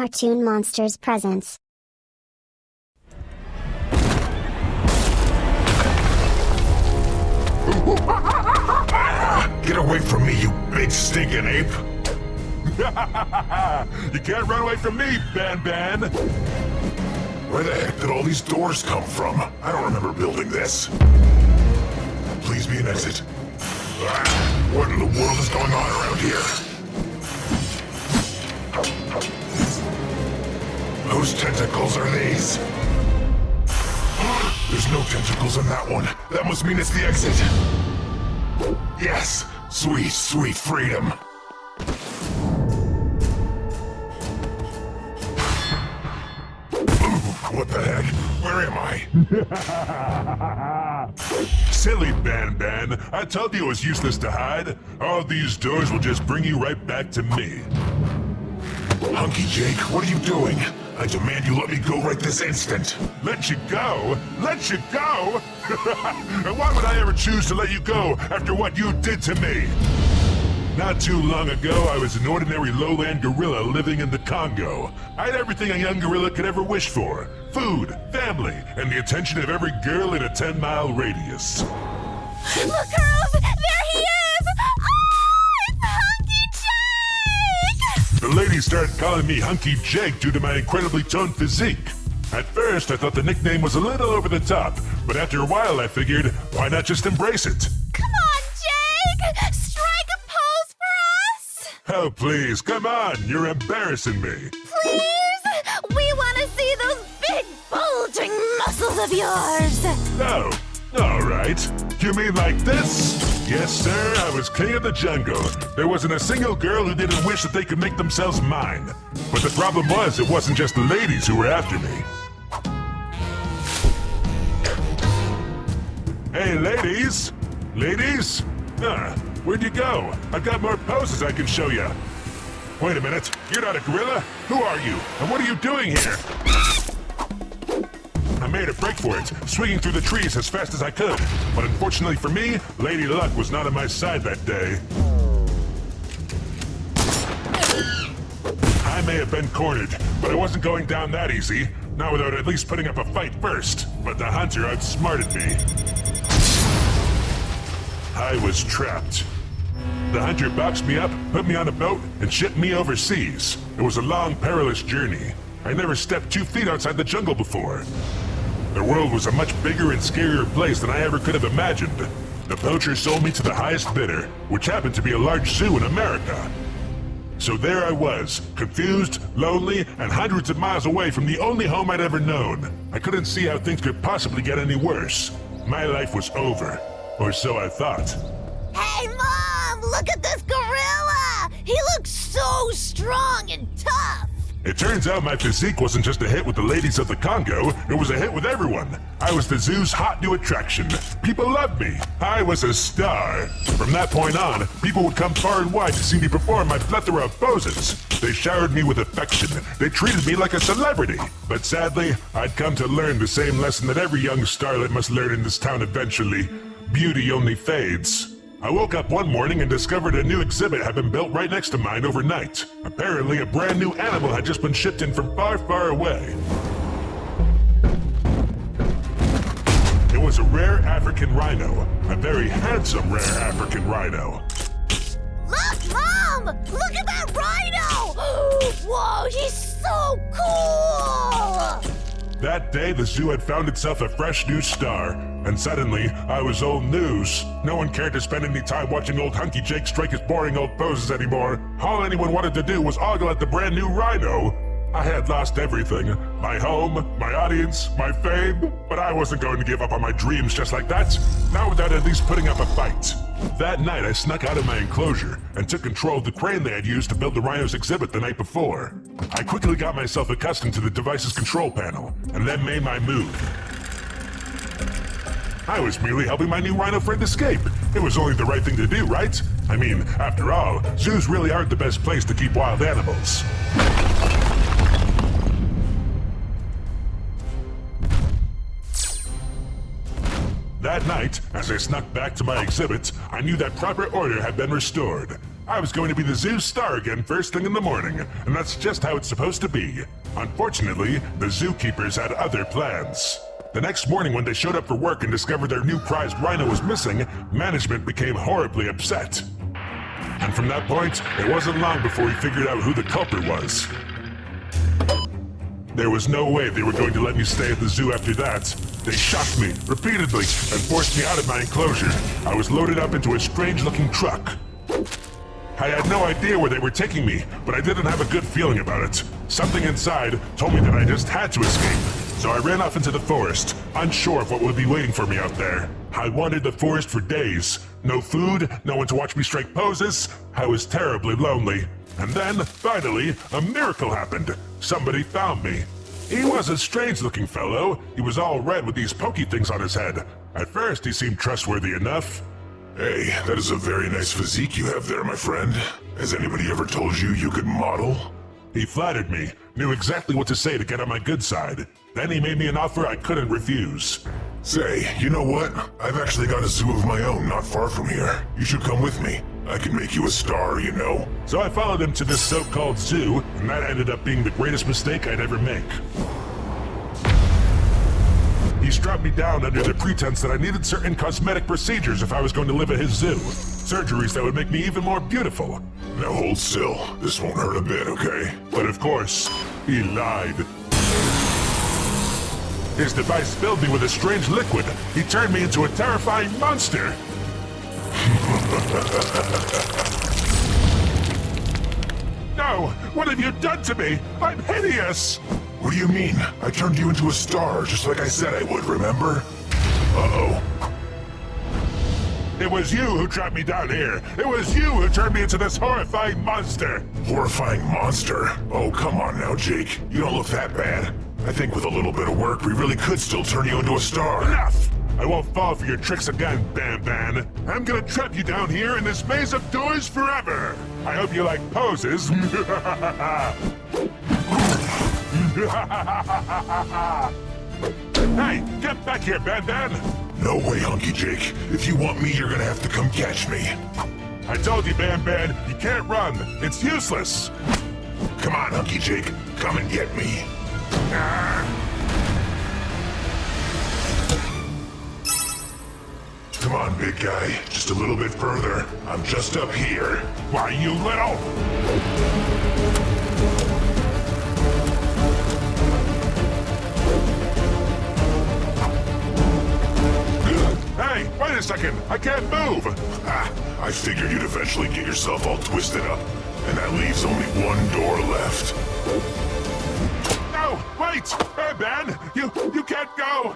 cartoon monsters presents. Get away from me, you big stinking ape! You can't run away from me, Banban! Where the heck did all these doors come from? I don't remember building this. Please be an exit. What in the world is going on around here? Whose tentacles are these? There's no tentacles in that one. That must mean it's the exit. Yes! Sweet, sweet freedom! What the heck? Where am I? Silly Banban, I told you it was useless to hide. All these doors will just bring you right back to me. Hunky Jake, what are you doing? I demand you let me go right this instant. Let you go? Let you go? And why would I ever choose to let you go after what you did to me? Not too long ago, I was an ordinary lowland gorilla living in the Congo. I had everything a young gorilla could ever wish for. Food, family, and the attention of every girl in a 10-mile radius. Look, girls! There he is! Oh, it's Hunky Jake! The ladies started calling me Hunky Jake due to my incredibly toned physique. At first, I thought the nickname was a little over the top, but after a while I figured, why not just embrace it? Come on, Jake! Strike a pose for us! Oh, please, come on, you're embarrassing me. Please? We want to see those big, bulging muscles of yours! Oh, all right. You mean like this? Yes, sir, I was king of the jungle. There wasn't a single girl who didn't wish that they could make themselves mine. But the problem was, it wasn't just the ladies who were after me. Hey, ladies! Ladies? Where'd you go? I've got more poses I can show you. Wait a minute, you're not a gorilla? Who are you? And what are you doing here? I made a break for it, swinging through the trees as fast as I could. But unfortunately for me, Lady Luck was not on my side that day. I may have been cornered, but I wasn't going down that easy. Not without at least putting up a fight first. But the hunter outsmarted me. I was trapped. The hunter boxed me up, put me on a boat, and shipped me overseas. It was a long, perilous journey. I never stepped 2 feet outside the jungle before. The world was a much bigger and scarier place than I ever could have imagined. The poacher sold me to the highest bidder, which happened to be a large zoo in America. So there I was, confused, lonely, and hundreds of miles away from the only home I'd ever known. I couldn't see how things could possibly get any worse. My life was over, or so I thought. Hey, Mom! Look at this gorilla! He looks so strong and tough! It turns out my physique wasn't just a hit with the ladies of the Congo, it was a hit with everyone. I was the zoo's hot new attraction. People loved me. I was a star. From that point on, people would come far and wide to see me perform my plethora of poses. They showered me with affection. They treated me like a celebrity. But sadly, I'd come to learn the same lesson that every young starlet must learn in this town eventually. Beauty only fades. I woke up one morning and discovered a new exhibit had been built right next to mine overnight. Apparently, a brand new animal had just been shipped in from far, far away. It was a rare African rhino. A very handsome rare African rhino. Look, Mom! Look at that rhino! Whoa, he's so cool! That day, the zoo had found itself a fresh new star. And suddenly, I was old news. No one cared to spend any time watching old Hunky Jake strike his boring old poses anymore. All anyone wanted to do was ogle at the brand new rhino. I had lost everything. My home, my audience, my fame. But I wasn't going to give up on my dreams just like that. Not without at least putting up a fight. That night, I snuck out of my enclosure and took control of the crane they had used to build the rhino's exhibit the night before. I quickly got myself accustomed to the device's control panel, and then made my move. I was merely helping my new rhino friend escape. It was only the right thing to do, right? I mean, after all, zoos really aren't the best place to keep wild animals. That night, as I snuck back to my exhibit, I knew that proper order had been restored. I was going to be the zoo star again first thing in the morning, and that's just how it's supposed to be. Unfortunately, the zookeepers had other plans. The next morning when they showed up for work and discovered their new prized rhino was missing, management became horribly upset. And from that point, it wasn't long before we figured out who the culprit was. There was no way they were going to let me stay at the zoo after that. They shocked me repeatedly and forced me out of my enclosure. I was loaded up into a strange-looking truck. I had no idea where they were taking me, but I didn't have a good feeling about it. Something inside told me that I just had to escape. So I ran off into the forest, unsure of what would be waiting for me out there. I wandered the forest for days. No food, no one to watch me strike poses. I was terribly lonely. And then, finally, a miracle happened. Somebody found me. He was a strange-looking fellow. He was all red with these pokey things on his head. At first, he seemed trustworthy enough. Hey, that is a very nice physique you have there, my friend. Has anybody ever told you you could model? He flattered me, knew exactly what to say to get on my good side. Then he made me an offer I couldn't refuse. Say, you know what? I've actually got a zoo of my own not far from here. You should come with me. I can make you a star, you know. So I followed him to this so-called zoo, and that ended up being the greatest mistake I'd ever make. He strapped me down under the pretense that I needed certain cosmetic procedures if I was going to live at his zoo. Surgeries that would make me even more beautiful. Now hold still. This won't hurt a bit, okay? But of course, he lied. His device filled me with a strange liquid. He turned me into a terrifying monster. No! What have you done to me? I'm hideous! What do you mean? I turned you into a star, just like I said I would, remember? Uh-oh. It was you who trapped me down here. It was you who turned me into this horrifying monster. Horrifying monster? Oh, come on now, Jake. You don't look that bad. I think with a little bit of work, we really could still turn you into a star. Enough! I won't fall for your tricks again, Banban. I'm gonna trap you down here in this maze of doors forever. I hope you like poses. Hey, get back here, Banban! No way, Hunky Jake. If you want me, you're gonna have to come catch me. I told you, Banban, you can't run. It's useless. Come on, Hunky Jake. Come and get me. Come on, big guy. Just a little bit further. I'm just up here. Why, you little... Hey, wait a second! I can't move! I figured you'd eventually get yourself all twisted up. And that leaves only one door left. No! Wait! Banban! You can't go!